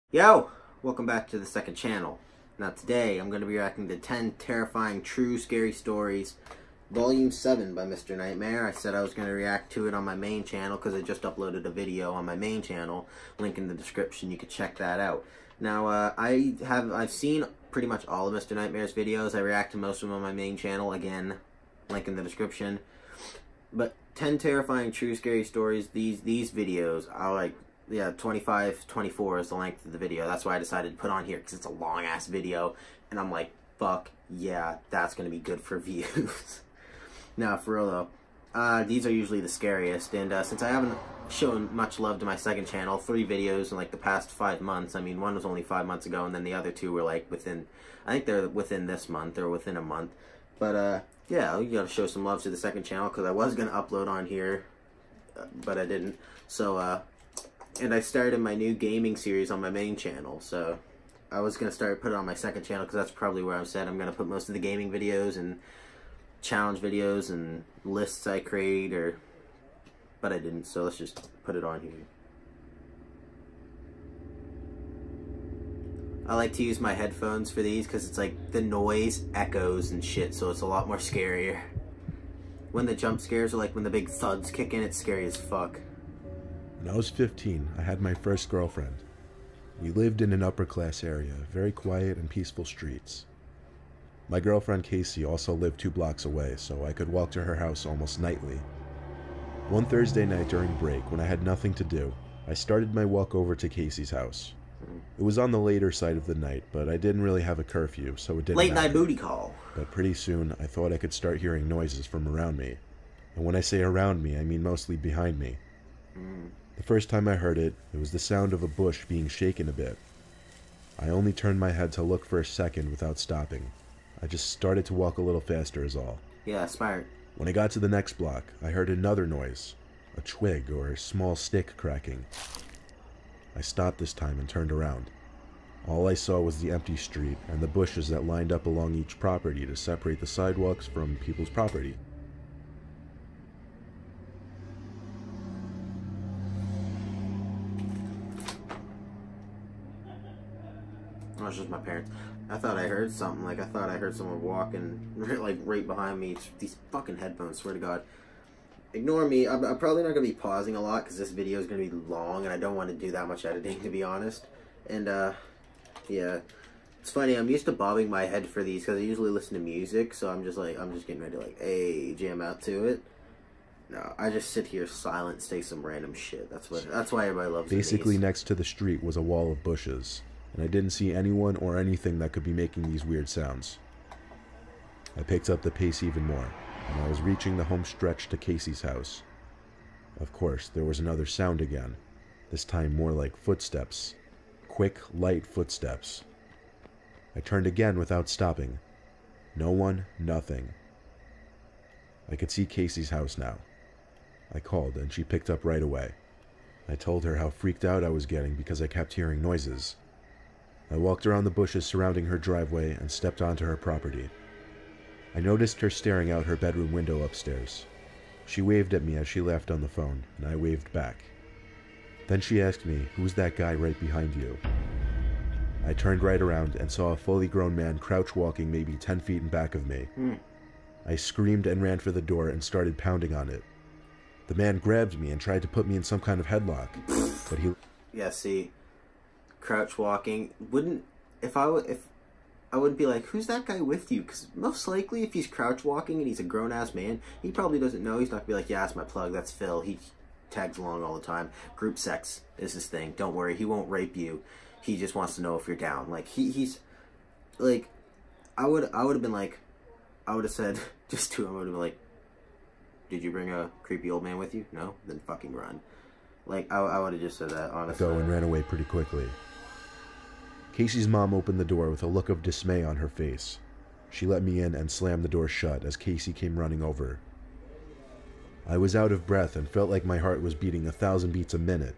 Yo! Welcome back to the second channel. Now today I'm going to be reacting to 10 Terrifying True Scary Stories, Volume 7 by Mr. Nightmare. I said I was going to react to it on my main channel because I just uploaded a video on my main channel. Link in the description, you can check that out. Now I've seen pretty much all of Mr. Nightmare's videos. I react to most of them on my main channel. Again, link in the description. But 10 Terrifying True Scary Stories, these videos are like, yeah, 24 is the length of the video. That's why I decided to put on here, because it's a long-ass video. And I'm like, fuck, yeah, that's going to be good for views. Now, for real though, these are usually the scariest. And since I haven't shown much love to my second channel, 3 videos in like the past 5 months. I mean, one was only 5 months ago, and then the other 2 were like within, I think they're within this month, or within a month. But yeah, you gotta show some love to the second channel, because I was going to upload on here, but I didn't. So, and I started my new gaming series on my main channel, so I was going to put it on my second channel, because that's probably where I'm set. I'm going to put most of the gaming videos and challenge videos and lists I create, but I didn't, so let's just put it on here. I like to use my headphones for these, because it's like the noise echoes and shit, so it's a lot more scarier. When the jump scares are like when the big thuds kick in, it's scary as fuck. When I was 15, I had my first girlfriend. We lived in an upper-class area, very quiet and peaceful streets. My girlfriend Casey also lived 2 blocks away, so I could walk to her house almost nightly. One Thursday night during break, when I had nothing to do, I started my walk over to Casey's house. It was on the later side of the night, but I didn't really have a curfew, so it didn't matter. Late night booty call. But pretty soon, I thought I could start hearing noises from around me. And when I say around me, I mean mostly behind me. The first time I heard it, it was the sound of a bush being shaken a bit. I only turned my head to look for a second without stopping. I just started to walk a little faster is all. Yeah, smart. When I got to the next block, I heard another noise, a twig or a small stick cracking. I stopped this time and turned around. All I saw was the empty street and the bushes that lined up along each property to separate the sidewalks from people's property. Oh, it's just my parents. I thought I heard something. Like, I thought I heard someone walking, like, right behind me. It's these fucking headphones, swear to God. Ignore me. I'm probably not going to be pausing a lot, because this video is going to be long, and I don't want to do that much editing, to be honest. And, yeah. It's funny, I'm used to bobbing my head for these, because I usually listen to music, so I'm just getting ready to, like, hey, jam out to it. No, I just sit here silent, say some random shit. That's why everybody loves these. Basically, next to the street was a wall of bushes, and I didn't see anyone or anything that could be making these weird sounds. I picked up the pace even more, and I was reaching the home stretch to Casey's house. Of course, there was another sound again, this time more like footsteps. Quick, light footsteps. I turned again without stopping. No one, nothing. I could see Casey's house now. I called, and she picked up right away. I told her how freaked out I was getting because I kept hearing noises. I walked around the bushes surrounding her driveway and stepped onto her property. I noticed her staring out her bedroom window upstairs. She waved at me as she left on the phone, and I waved back. Then she asked me, "Who's that guy right behind you?" I turned right around and saw a fully grown man crouch walking maybe 10 feet in back of me. I screamed and ran for the door and started pounding on it. The man grabbed me and tried to put me in some kind of headlock, but he... Yeah, see, crouch walking I wouldn't be like, who's that guy with you? Because most likely, if he's crouch walking and he's a grown-ass man, he probably doesn't know. He's not going to be like, yeah, that's my plug, that's Phil. He tags along all the time. Group sex is his thing. Don't worry, he won't rape you. He just wants to know if you're down. Like, he's, like, I would have been like, I would have said, just to him, I would have been like, did you bring a creepy old man with you? No? Then fucking run. Like, I would have just said that, honestly. Go and ran away pretty quickly. Casey's mom opened the door with a look of dismay on her face. She let me in and slammed the door shut as Casey came running over. I was out of breath and felt like my heart was beating 1,000 beats a minute.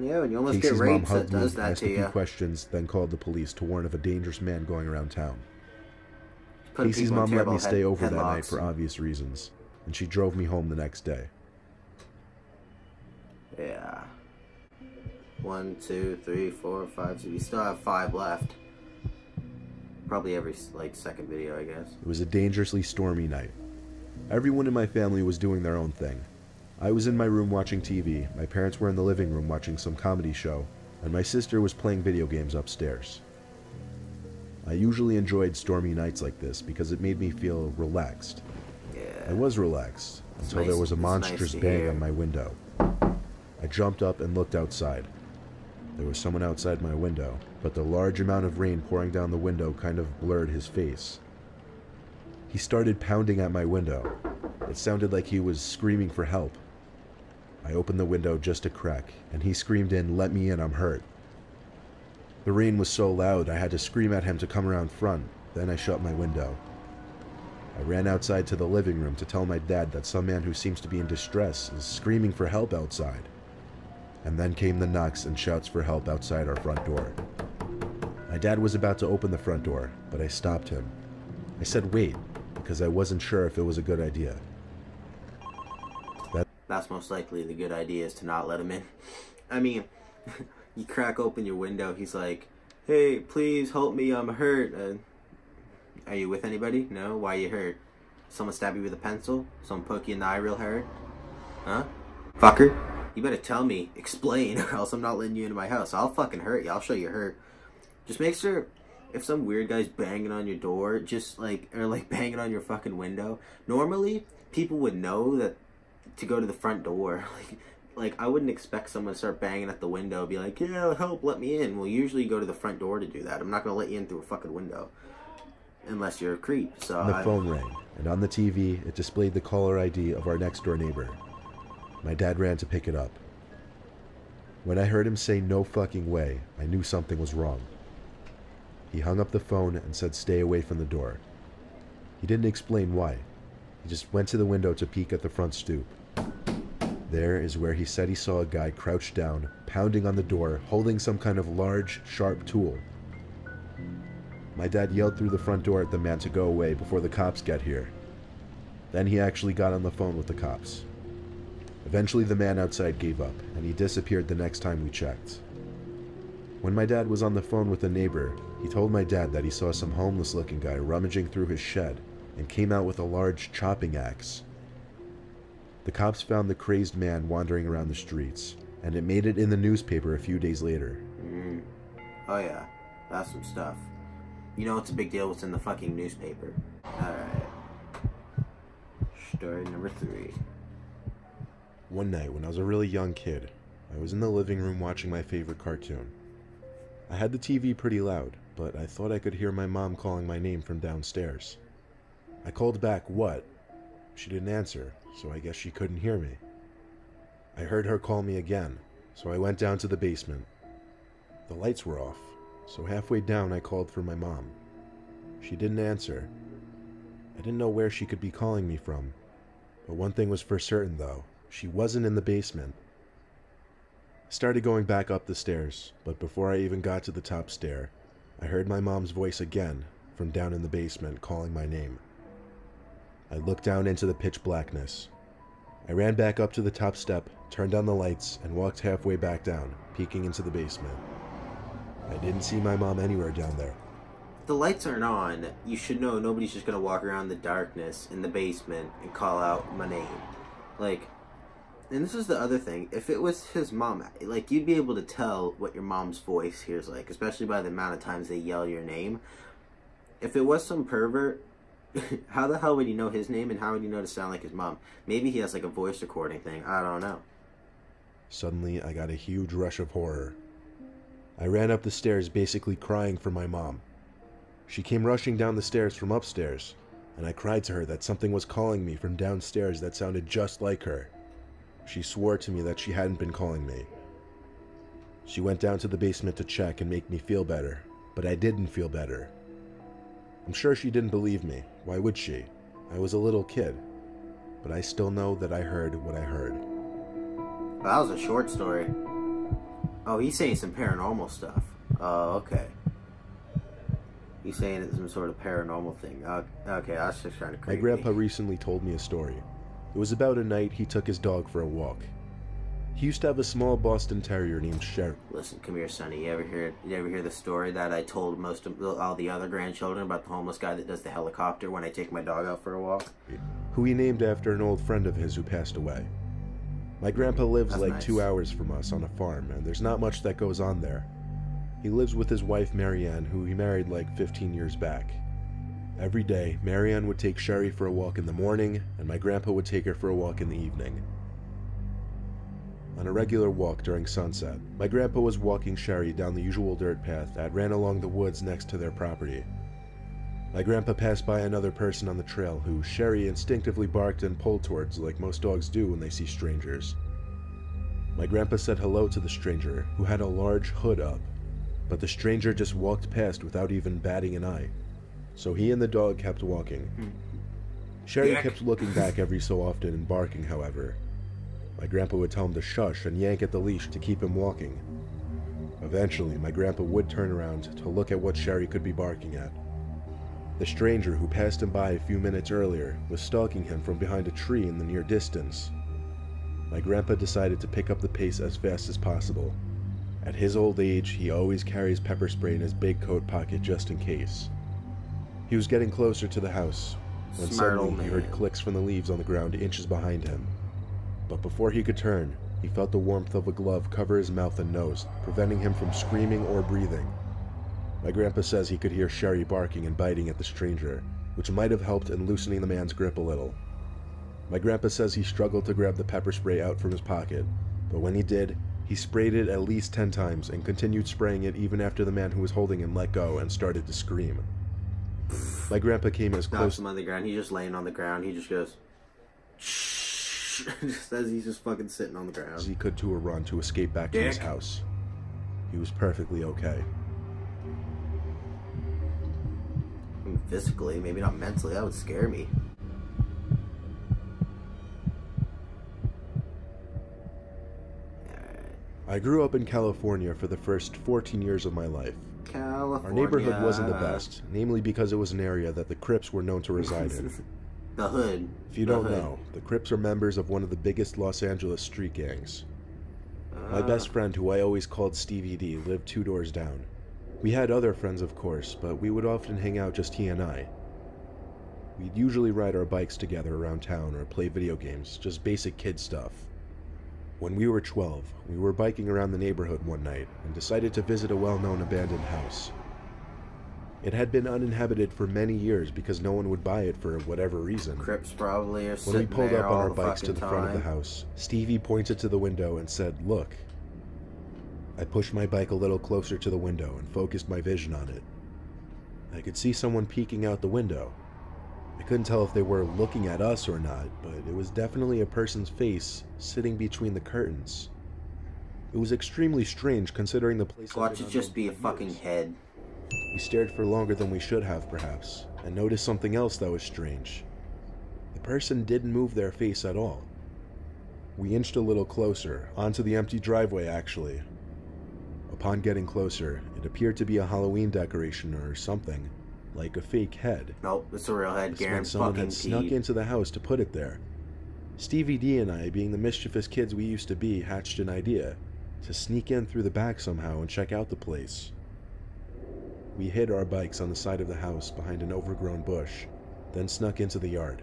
Yeah, and you almost Casey's get raped, mom so it hugged me, does that asked to a few you. questions, then called the police to warn of a dangerous man going around town. Casey's people in mom let me terrible stay over that headlocks. night for obvious reasons, and she drove me home the next day. Yeah. 1, 2, 3, 4, 5, 6. We still have 5 left. Probably every, like, second video, I guess. It was a dangerously stormy night. Everyone in my family was doing their own thing. I was in my room watching TV, my parents were in the living room watching some comedy show, and my sister was playing video games upstairs. I usually enjoyed stormy nights like this because it made me feel relaxed. Yeah. I was relaxed until nice. There was a It's monstrous nice bang hear. on my window. I jumped up and looked outside. There was someone outside my window, but the large amount of rain pouring down the window kind of blurred his face. He started pounding at my window. It sounded like he was screaming for help. I opened the window just a crack, and he screamed in, "Let me in, I'm hurt." The rain was so loud I had to scream at him to come around front, then I shut my window. I ran outside to the living room to tell my dad that some man who seems to be in distress is screaming for help outside. And then came the knocks and shouts for help outside our front door. My dad was about to open the front door, but I stopped him. I said wait, because I wasn't sure if it was a good idea. That's most likely the good idea, is to not let him in. I mean, you crack open your window, he's like, "Hey, please help me, I'm hurt." Are you with anybody? No? Why you hurt? Someone stab you with a pencil? Someone poke you in the eye real hard? Huh? Fucker? You better tell me, explain, or else I'm not letting you into my house. I'll fucking hurt you, I'll show you hurt. Just make sure, if some weird guy's banging on your door, just like, or like banging on your fucking window, normally, people would know that to go to the front door. Like I wouldn't expect someone to start banging at the window, be like, "Yeah, help, let me in." Well, usually you go to the front door to do that. I'm not gonna let you in through a fucking window. Unless you're a creep, so... The phone rang, and on the TV, it displayed the caller ID of our next-door neighbor. My dad ran to pick it up. When I heard him say "no fucking way," I knew something was wrong. He hung up the phone and said stay away from the door. He didn't explain why. He just went to the window to peek at the front stoop. There is where he said he saw a guy crouched down, pounding on the door, holding some kind of large, sharp tool. My dad yelled through the front door at the man to go away before the cops get here. Then he actually got on the phone with the cops. Eventually the man outside gave up, and he disappeared the next time we checked. When my dad was on the phone with a neighbor, he told my dad that he saw some homeless-looking guy rummaging through his shed and came out with a large chopping axe. The cops found the crazed man wandering around the streets, and it made it in the newspaper a few days later. Oh yeah, that's some stuff. You know it's a big deal what's in the fucking newspaper. Alright. Story number 3. One night when I was a really young kid, I was in the living room watching my favorite cartoon. I had the TV pretty loud, but I thought I could hear my mom calling my name from downstairs. I called back, "What?" She didn't answer, so I guess she couldn't hear me. I heard her call me again, so I went down to the basement. The lights were off, so halfway down I called for my mom. She didn't answer. I didn't know where she could be calling me from, but one thing was for certain though, she wasn't in the basement. I started going back up the stairs, but before I even got to the top stair, I heard my mom's voice again from down in the basement calling my name. I looked down into the pitch blackness. I ran back up to the top step, turned on the lights, and walked halfway back down, peeking into the basement. I didn't see my mom anywhere down there. If the lights aren't on, you should know nobody's just gonna walk around the darkness in the basement and call out my name. Like, and this is the other thing, if it was his mom, like, you'd be able to tell what your mom's voice hears like, especially by the amount of times they yell your name. If it was some pervert, how the hell would you know his name, and how would you know to sound like his mom? Maybe he has like a voice recording thing, I don't know. Suddenly, I got a huge rush of horror. I ran up the stairs basically crying for my mom. She came rushing down the stairs from upstairs, and I cried to her that something was calling me from downstairs that sounded just like her. She swore to me that she hadn't been calling me. She went down to the basement to check and make me feel better, but I didn't feel better. I'm sure she didn't believe me. Why would she? I was a little kid. But I still know that I heard what I heard. Well, that was a short story. Oh, he's saying some paranormal stuff. Oh, okay. He's saying it's some sort of paranormal thing. Okay, I was just trying to creep My grandpa recently told me a story. It was about a night he took his dog for a walk. He used to have a small Boston Terrier named Sherry. Listen, come here, Sonny. You ever hear the story that I told most of all the other grandchildren about the homeless guy that does the helicopter when I take my dog out for a walk? Who he named after an old friend of his who passed away. My grandpa lives That's like nice. 2 hours from us on a farm, and there's not much that goes on there. He lives with his wife Marianne, who he married like 15 years back. Every day, Marianne would take Sherry for a walk in the morning, and my grandpa would take her for a walk in the evening. On a regular walk during sunset, my grandpa was walking Sherry down the usual dirt path that ran along the woods next to their property. My grandpa passed by another person on the trail who Sherry instinctively barked and pulled towards like most dogs do when they see strangers. My grandpa said hello to the stranger, who had a large hood up, but the stranger just walked past without even batting an eye. So he and the dog kept walking. Sherry kept looking back every so often and barking, however. My grandpa would tell him to shush and yank at the leash to keep him walking. Eventually, my grandpa would turn around to look at what Sherry could be barking at. The stranger who passed him by a few minutes earlier was stalking him from behind a tree in the near distance. My grandpa decided to pick up the pace as fast as possible. At his old age, he always carries pepper spray in his big coat pocket just in case. He was getting closer to the house when Smart old suddenly he man. heard clicks from the leaves on the ground inches behind him. But before he could turn, he felt the warmth of a glove cover his mouth and nose, preventing him from screaming or breathing. My grandpa says he could hear Sherry barking and biting at the stranger, which might have helped in loosening the man's grip a little. My grandpa says he struggled to grab the pepper spray out from his pocket, but when he did, he sprayed it at least 10 times and continued spraying it even after the man who was holding him let go and started to scream. My grandpa came as Knocks close him on the ground. He's just laying on the ground. He just goes, shh. Just as he's just fucking sitting on the as ground. he could to a run to escape back to his Dick. house. He was perfectly okay. I mean, physically, maybe not mentally. That would scare me. I grew up in California for the first 14 years of my life. California. Our neighborhood wasn't the best, namely because it was an area that the Crips were known to reside in. The hood. If you The don't hood. know, the Crips are members of one of the biggest Los Angeles street gangs. My best friend, who I always called Stevie D, lived 2 doors down. We had other friends, of course, but we would often hang out just he and I. We'd usually ride our bikes together around town or play video games, just basic kid stuff. When we were 12, we were biking around the neighborhood one night and decided to visit a well-known abandoned house. It had been uninhabited for many years because no one would buy it for whatever reason. Crips probably are When sitting we pulled there up on all our the bikes to fucking the front of the time. house, Stevie pointed to the window and said, "Look." I pushed my bike a little closer to the window and focused my vision on it. I could see someone peeking out the window. I couldn't tell if they were looking at us or not, but it was definitely a person's face sitting between the curtains. It was extremely strange considering the place had Watch been it just unknown be a for fucking years. head. We stared for longer than we should have, perhaps, and noticed something else that was strange. The person didn't move their face at all. We inched a little closer, onto the empty driveway actually. Upon getting closer, it appeared to be a Halloween decoration or something, like a fake head. Nope, it's a real head. This Garen meant someone fucking had snuck peed. into the house to put it there. Stevie D and I, being the mischievous kids we used to be, hatched an idea to sneak in through the back somehow and check out the place. We hid our bikes on the side of the house behind an overgrown bush, then snuck into the yard.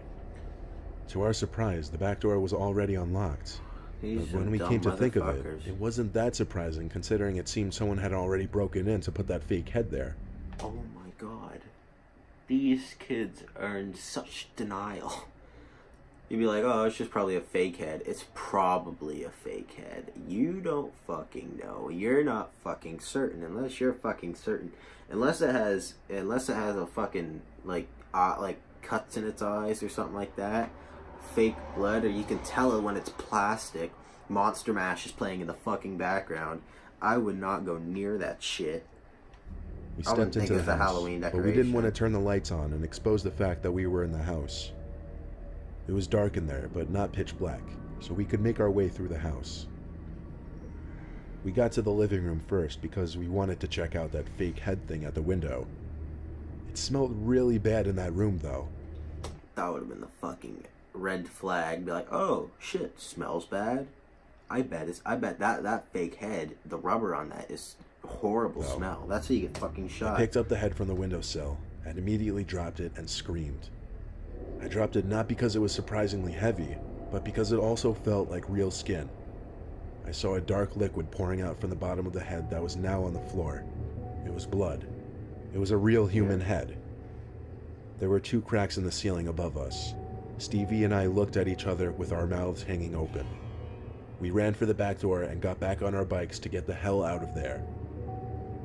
To our surprise, the back door was already unlocked. These But when are we dumb came to think of it, motherfuckers. it wasn't that surprising considering it seemed someone had already broken in to put that fake head there. Oh my god. These kids are in such denial. You'd be like, oh, it's just probably a fake head. It's probably a fake head. You don't fucking know. You're not fucking certain unless you're fucking certain. Unless it has a fucking like cuts in its eyes or something like that. Fake blood, or you can tell it when it's plastic. Monster Mash is playing in the fucking background. I would not go near that shit. We I wouldn't stepped think into it the was a house, Halloween but we didn't want to decoration. turn the lights on and expose the fact that we were in the house. It was dark in there, but not pitch black, so we could make our way through the house. We got to the living room first because we wanted to check out that fake head thing at the window. It smelled really bad in that room, though. That would have been the fucking red flag. Be like, oh shit, smells bad. I bet that fake head, the rubber on that is horrible smell. That's how you get fucking shot. I picked up the head from the windowsill and immediately dropped it and screamed. I dropped it not because it was surprisingly heavy, but because it also felt like real skin. I saw a dark liquid pouring out from the bottom of the head that was now on the floor. It was blood. It was a real human head. There were 2 cracks in the ceiling above us. Stevie and I looked at each other with our mouths hanging open. We ran for the back door and got back on our bikes to get the hell out of there.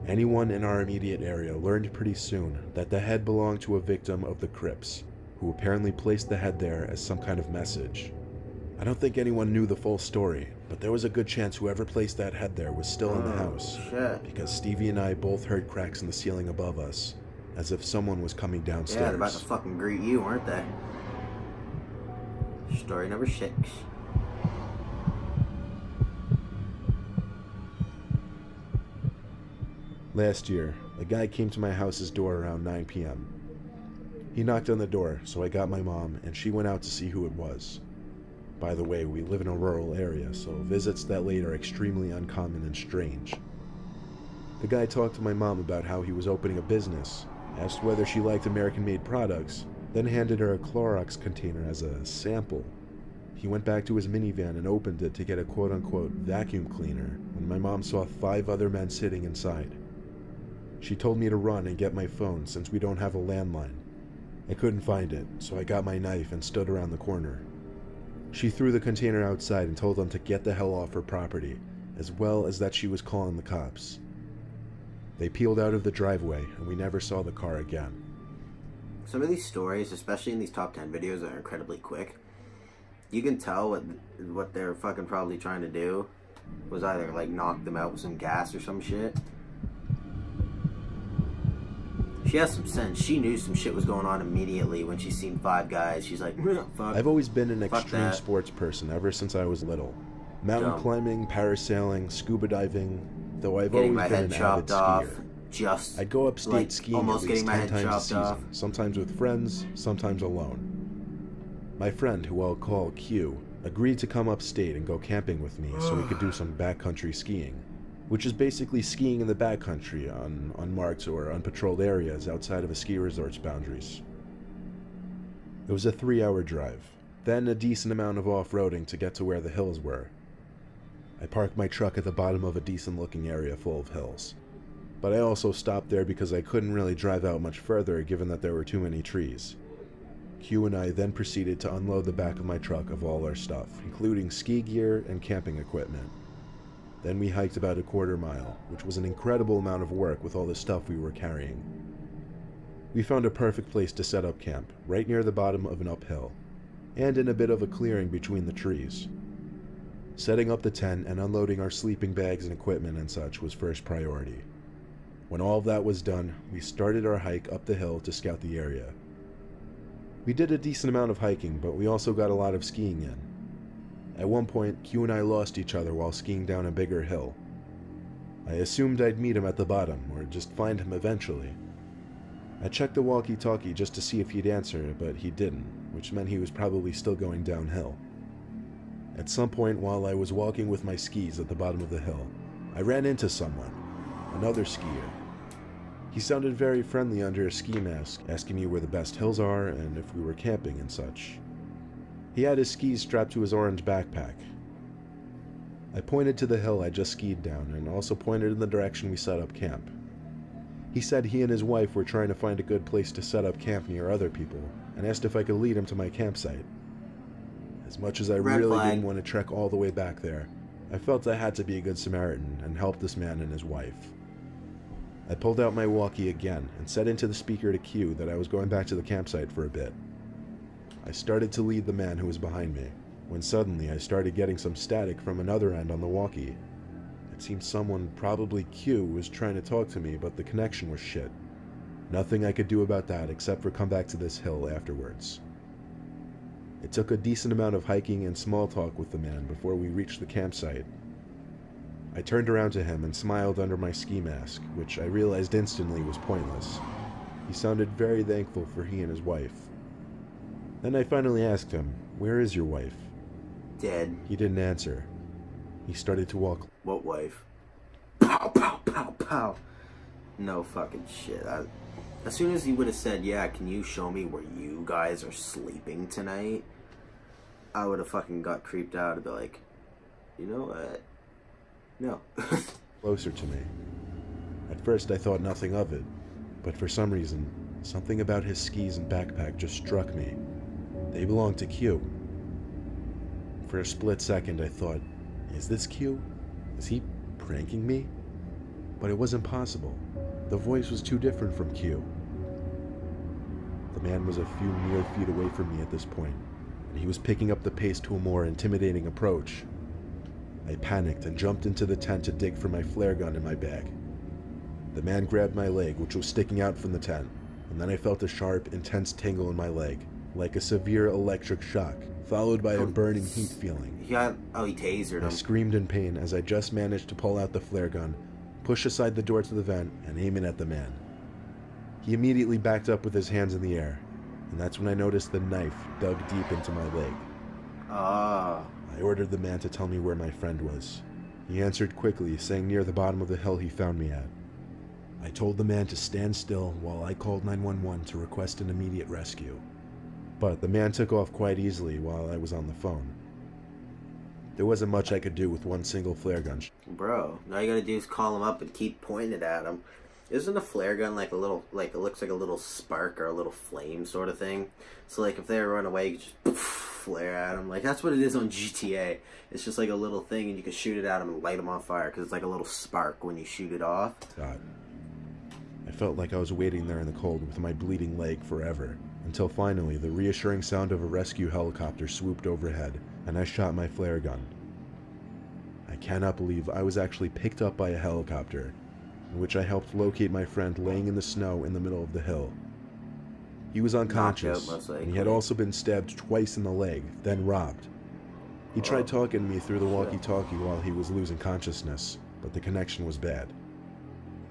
Anyone in our immediate area learned pretty soon that the head belonged to a victim of the Crips, who apparently placed the head there as some kind of message. I don't think anyone knew the full story, but there was a good chance whoever placed that head there was still in the house, because Stevie and I both heard cracks in the ceiling above us, as if someone was coming downstairs. Yeah, they're about to fucking greet you, aren't they? Story number 6. Last year, a guy came to my house's door around 9 p.m. He knocked on the door, so I got my mom, and she went out to see who it was. By the way, we live in a rural area, so visits that late are extremely uncommon and strange. The guy talked to my mom about how he was opening a business, asked whether she liked American-made products, then handed her a Clorox container as a sample. He went back to his minivan and opened it to get a quote-unquote vacuum cleaner when my mom saw 5 other men sitting inside. She told me to run and get my phone since we don't have a landline. I couldn't find it, so I got my knife and stood around the corner. She threw the container outside and told them to get the hell off her property, as well as that she was calling the cops. They peeled out of the driveway, and we never saw the car again. Some of these stories, especially in these top 10 videos, are incredibly quick. You can tell what they're fucking probably trying to do was either like knock them out with some gas or some shit. She has some sense. She knew some shit was going on immediately when she seen 5 guys. She's like, fuck. I've always been an extreme sports person ever since I was little. Mountain climbing, parasailing, scuba diving, though I've always been an avid skier. I'd go upstate skiing at least 10 times a season, sometimes with friends, sometimes alone. My friend, who I'll call Q, agreed to come upstate and go camping with me so we could do some backcountry skiing, which is basically skiing in the backcountry on unmarked or unpatrolled areas outside of a ski resort's boundaries. It was a 3-hour drive, then a decent amount of off-roading to get to where the hills were. I parked my truck at the bottom of a decent-looking area full of hills, but I also stopped there because I couldn't really drive out much further given that there were too many trees. Q and I then proceeded to unload the back of my truck of all our stuff, including ski gear and camping equipment. Then we hiked about a quarter mile, which was an incredible amount of work with all the stuff we were carrying. We found a perfect place to set up camp, right near the bottom of an uphill, and in a bit of a clearing between the trees. Setting up the tent and unloading our sleeping bags and equipment and such was first priority. When all of that was done, we started our hike up the hill to scout the area. We did a decent amount of hiking, but we also got a lot of skiing in. At one point, Q and I lost each other while skiing down a bigger hill. I assumed I'd meet him at the bottom, or just find him eventually. I checked the walkie-talkie just to see if he'd answer, but he didn't, which meant he was probably still going downhill. At some point while I was walking with my skis at the bottom of the hill, I ran into someone, another skier. He sounded very friendly under a ski mask, asking me where the best hills are and if we were camping and such. He had his skis strapped to his orange backpack. I pointed to the hill I just skied down and also pointed in the direction we set up camp. He said he and his wife were trying to find a good place to set up camp near other people and asked if I could lead him to my campsite. As much as I really didn't want to trek all the way back there, I felt I had to be a good Samaritan and help this man and his wife. I pulled out my walkie again and said into the speaker to Q that I was going back to the campsite for a bit. I started to lead the man who was behind me, when suddenly I started getting some static from another end on the walkie. It seemed someone, probably Q, was trying to talk to me, but the connection was shit. Nothing I could do about that except for come back to this hill afterwards. It took a decent amount of hiking and small talk with the man before we reached the campsite. I turned around to him and smiled under my ski mask, which I realized instantly was pointless. He sounded very thankful for he and his wife. Then I finally asked him, "Where is your wife?" Dead. He didn't answer. He started to walk. What wife? Pow, pow, pow, pow. No fucking shit. As soon as he would have said, yeah, can you show me where you guys are sleeping tonight? I would have fucking got creeped out and be like, you know what? No. Closer to me. At first I thought nothing of it, but for some reason, something about his skis and backpack just struck me. They belonged to Q. For a split second I thought, is this Q? Is he pranking me? But it wasn't possible. The voice was too different from Q. The man was a few mere feet away from me at this point, and he was picking up the pace to a more intimidating approach. I panicked and jumped into the tent to dig for my flare gun in my bag. The man grabbed my leg, which was sticking out from the tent, and then I felt a sharp, intense tingle in my leg, like a severe electric shock, followed by a burning heat feeling. He tasered him. I screamed in pain as I just managed to pull out the flare gun, push aside the door to the vent, and aim it at the man. He immediately backed up with his hands in the air, and that's when I noticed the knife dug deep into my leg. I ordered the man to tell me where my friend was. He answered quickly, saying near the bottom of the hill he found me at. I told the man to stand still while I called 911 to request an immediate rescue. But the man took off quite easily while I was on the phone. There wasn't much I could do with one single flare gun. Bro, all you gotta do is call him up and keep pointing it at him. Isn't a flare gun like a little, like, it looks like a little spark or a little flame sort of thing? So, like, if they run away, you just poof, flare at them. Like, that's what it is on GTA. It's just like a little thing, and you can shoot it at them and light them on fire, because it's like a little spark when you shoot it off. God. I felt like I was waiting there in the cold with my bleeding leg forever, until finally the reassuring sound of a rescue helicopter swooped overhead, and I shot my flare gun. I cannot believe I was actually picked up by a helicopter, in which I helped locate my friend laying in the snow in the middle of the hill. He was unconscious, and he had also been stabbed twice in the leg, then robbed. He tried talking to me through the walkie-talkie while he was losing consciousness, but the connection was bad.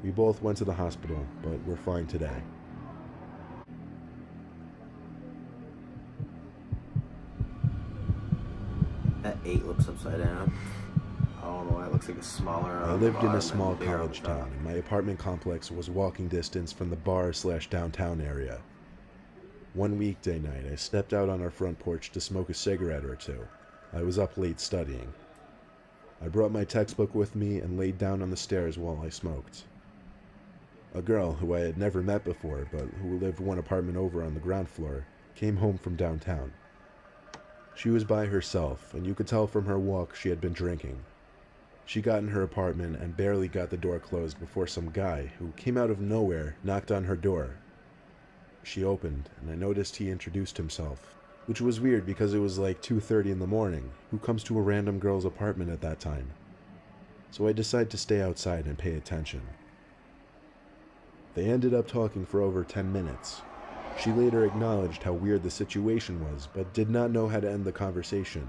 We both went to the hospital, but we're fine today. That 8 looks upside down. I don't know why it looks like a smaller... I lived in a small college town, and my apartment complex was walking distance from the bar/downtown area. One weekday night, I stepped out on our front porch to smoke a cigarette or two. I was up late studying. I brought my textbook with me and laid down on the stairs while I smoked. A girl who I had never met before, but who lived one apartment over on the ground floor, came home from downtown. She was by herself, and you could tell from her walk she had been drinking. She got in her apartment and barely got the door closed before some guy, who came out of nowhere, knocked on her door. She opened, and I noticed he introduced himself, which was weird because it was like 2:30 in the morning. Who comes to a random girl's apartment at that time? So I decided to stay outside and pay attention. They ended up talking for over 10 minutes. She later acknowledged how weird the situation was, but did not know how to end the conversation.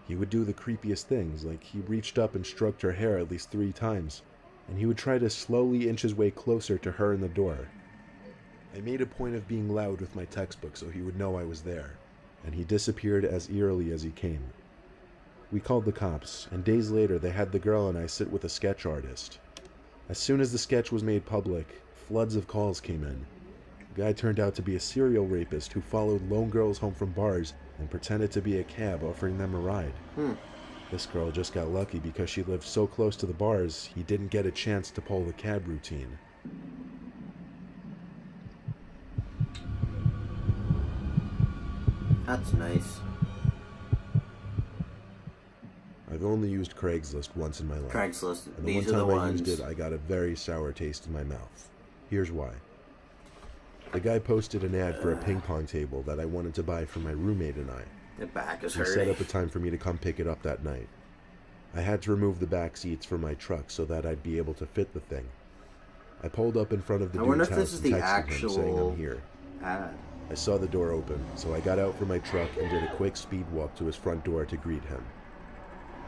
He would do the creepiest things, like he reached up and stroked her hair at least 3 times, and he would try to slowly inch his way closer to her in the door. I made a point of being loud with my textbook so he would know I was there, and he disappeared as eerily as he came. We called the cops, and days later they had the girl and I sit with a sketch artist. As soon as the sketch was made public, floods of calls came in. The guy turned out to be a serial rapist who followed lone girls home from bars and pretended to be a cab offering them a ride. This girl just got lucky because she lived so close to the bars, he didn't get a chance to pull the cab routine. That's nice. I've only used Craigslist once in my life. Craigslist, and the these one are time the I ones. used it, I got a very sour taste in my mouth. Here's why. The guy posted an ad for a ping pong table that I wanted to buy for my roommate and I. The back is He hurting. set up a time for me to come pick it up that night. I had to remove the back seats from my truck so that I'd be able to fit the thing. I pulled up in front of the I wonder dude's if this house is and the texted him saying I'm actual here. ad. I saw the door open, so I got out from my truck and did a quick speed walk to his front door to greet him.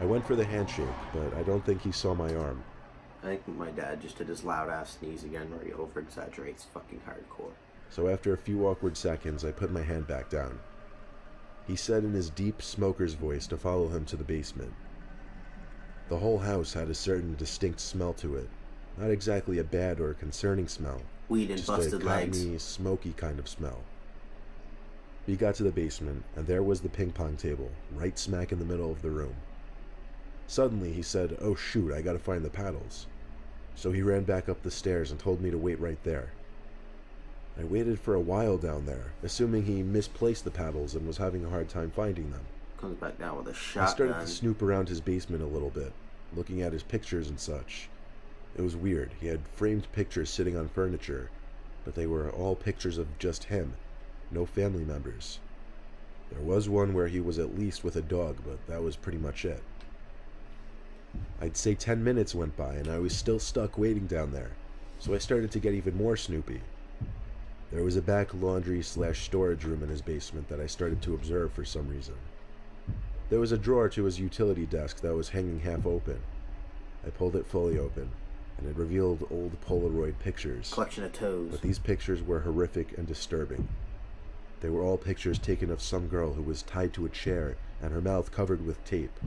I went for the handshake, but I don't think he saw my arm. I think my dad just did his loud ass sneeze again where he over exaggerates fucking hardcore. So after a few awkward seconds, I put my hand back down. He said in his deep smoker's voice to follow him to the basement. The whole house had a certain distinct smell to it. Not exactly a bad or concerning smell. Weed and just busted a legs. cottony, smoky kind of smell. We got to the basement, and there was the ping pong table, right smack in the middle of the room. Suddenly, he said, "Oh shoot, I gotta find the paddles." So he ran back up the stairs and told me to wait right there. I waited for a while down there, assuming he misplaced the paddles and was having a hard time finding them. Comes back down with a I shotgun. started to snoop around his basement a little bit, looking at his pictures and such. It was weird. He had framed pictures sitting on furniture, but they were all pictures of just him, no family members. There was one where he was at least with a dog, but that was pretty much it. I'd say 10 minutes went by and I was still stuck waiting down there, so I started to get even more snoopy. There was a back laundry/storage room in his basement that I started to observe for some reason. There was a drawer to his utility desk that was hanging half open. I pulled it fully open, and it revealed old Polaroid pictures. Collection of toes. But these pictures were horrific and disturbing. They were all pictures taken of some girl who was tied to a chair and her mouth covered with tape.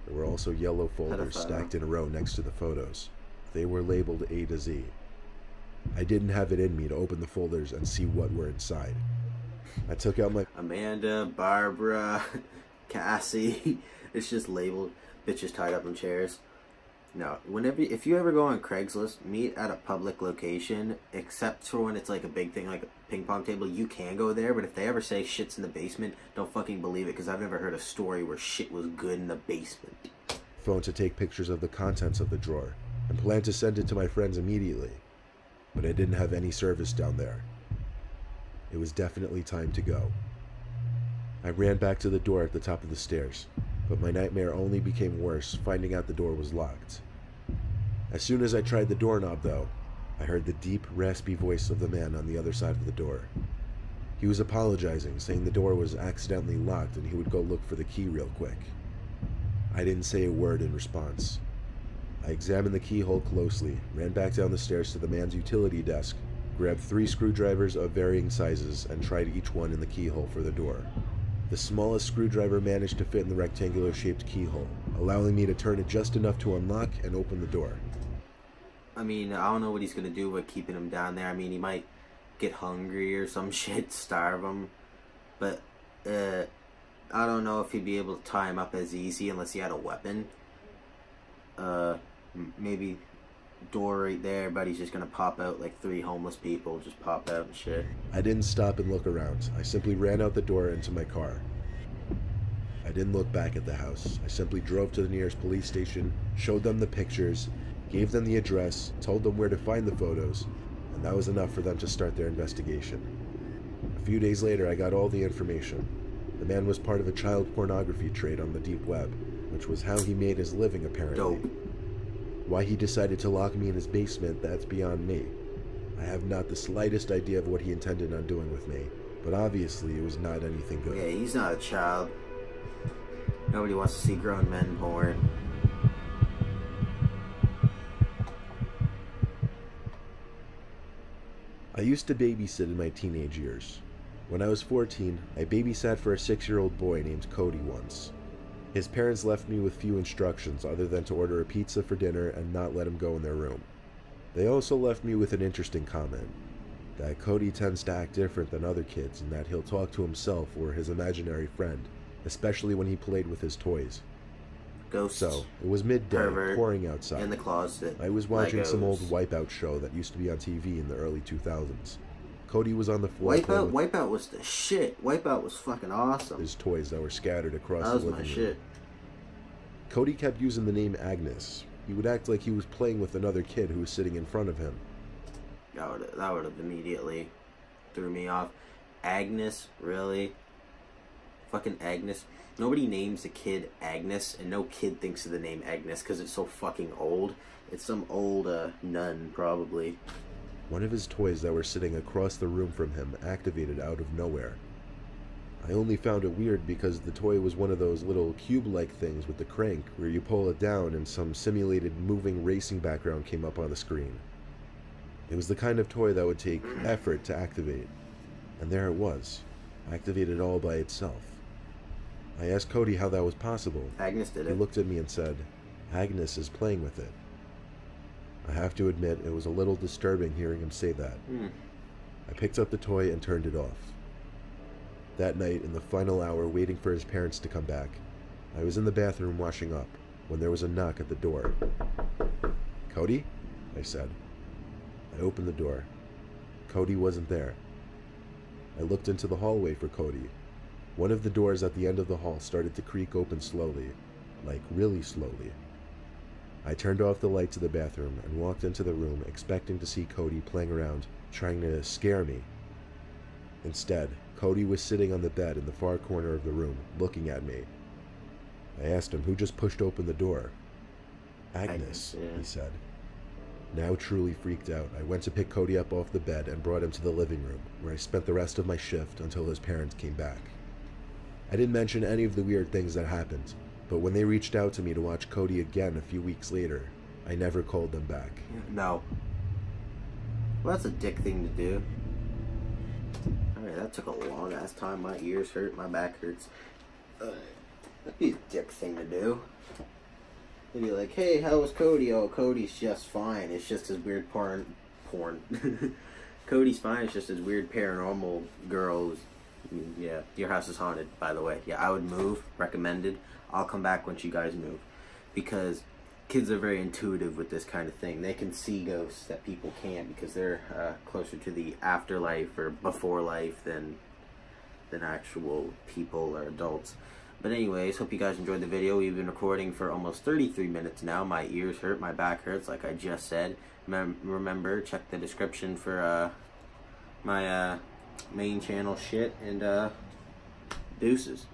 There were also yellow folders stacked in a row next to the photos. They were labeled A to Z. I didn't have it in me to open the folders and see what were inside. I took out my... Amanda, Barbara, Cassie. It's just labeled bitches tied up in chairs. No, if you ever go on Craigslist, meet at a public location, except for when it's like a big thing like a ping pong table, you can go there, but if they ever say shit's in the basement, don't fucking believe it, because I've never heard a story where shit was good in the basement. Phone to take pictures of the contents of the drawer, and planned to send it to my friends immediately, but I didn't have any service down there. It was definitely time to go. I ran back to the door at the top of the stairs, but my nightmare only became worse finding out the door was locked. As soon as I tried the doorknob, though, I heard the deep, raspy voice of the man on the other side of the door. He was apologizing, saying the door was accidentally locked and he would go look for the key real quick. I didn't say a word in response. I examined the keyhole closely, ran back down the stairs to the man's utility desk, grabbed 3 screwdrivers of varying sizes, and tried each one in the keyhole for the door. The smallest screwdriver managed to fit in the rectangular-shaped keyhole, allowing me to turn it just enough to unlock and open the door. I mean, I don't know what he's gonna do with keeping him down there. I mean, he might get hungry or some shit, starve him. But, I don't know if he'd be able to tie him up as easy unless he had a weapon. Maybe door right there, but he's just gonna pop out like 3 homeless people, just pop out and shit. I didn't stop and look around. I simply ran out the door into my car. I didn't look back at the house. I simply drove to the nearest police station, showed them the pictures, gave them the address, told them where to find the photos, and that was enough for them to start their investigation. A few days later, I got all the information. The man was part of a child pornography trade on the deep web, which was how he made his living, apparently. Dope. Why he decided to lock me in his basement, that's beyond me. I have not the slightest idea of what he intended on doing with me, but obviously it was not anything good. Yeah, he's not a child. Nobody wants to see grown men porn. I used to babysit in my teenage years. When I was 14, I babysat for a 6-year-old boy named Cody once. His parents left me with few instructions other than to order a pizza for dinner and not let him go in their room. They also left me with an interesting comment, that Cody tends to act different than other kids and that he'll talk to himself or his imaginary friend, especially when he played with his toys. Ghosts. So, it was midday, Pervert, pouring outside. in the closet. I was watching some old Legos. Wipeout show that used to be on TV in the early 2000s. Cody was on the floor playing with Wipeout was the shit. Wipeout was fucking awesome. his toys that were scattered across That the was living my room. shit. Cody kept using the name Agnes. He would act like he was playing with another kid who was sitting in front of him. That would have immediately threw me off. Agnes, really? Fucking Agnes. Nobody names a kid Agnes, and no kid thinks of the name Agnes because it's so fucking old. It's some old nun, probably. One of his toys that were sitting across the room from him activated out of nowhere. I only found it weird because the toy was one of those little cube-like things with the crank where you pull it down and some simulated moving racing background came up on the screen. It was the kind of toy that would take effort to activate. And there it was, activated all by itself. I asked Cody how that was possible. Agnes did He it. looked at me and said, Agnes is playing with it. I have to admit, it was a little disturbing hearing him say that. I picked up the toy and turned it off. That night, in the final hour waiting for his parents to come back, I was in the bathroom washing up when there was a knock at the door. Cody? I said. I opened the door. Cody wasn't there. I looked into the hallway for Cody. One of the doors at the end of the hall started to creak open slowly, like really slowly. I turned off the lights of the bathroom and walked into the room expecting to see Cody playing around, trying to scare me. Instead, Cody was sitting on the bed in the far corner of the room, looking at me. I asked him who just pushed open the door. Agnes, yeah. He said. Now truly freaked out, I went to pick Cody up off the bed and brought him to the living room, where I spent the rest of my shift until his parents came back. I didn't mention any of the weird things that happened, but when they reached out to me to watch Cody again a few weeks later, I never called them back. No. Well, that's a dick thing to do. Alright, that took a long ass time. My ears hurt, my back hurts. That'd be a dick thing to do. They'd be like, hey, how was Cody? Oh, Cody's just fine. It's just his weird porn. Cody's fine. It's just his weird paranormal girls. Yeah, your house is haunted, by the way. Yeah, I would move. Recommended. I'll come back once you guys move. Because kids are very intuitive with this kind of thing. They can see ghosts that people can't because they're closer to the afterlife or before life than actual people or adults. But anyways, hope you guys enjoyed the video. We've been recording for almost 33 minutes now. My ears hurt, my back hurts, like I just said. Remember, check the description for my main channel shit, and deuces.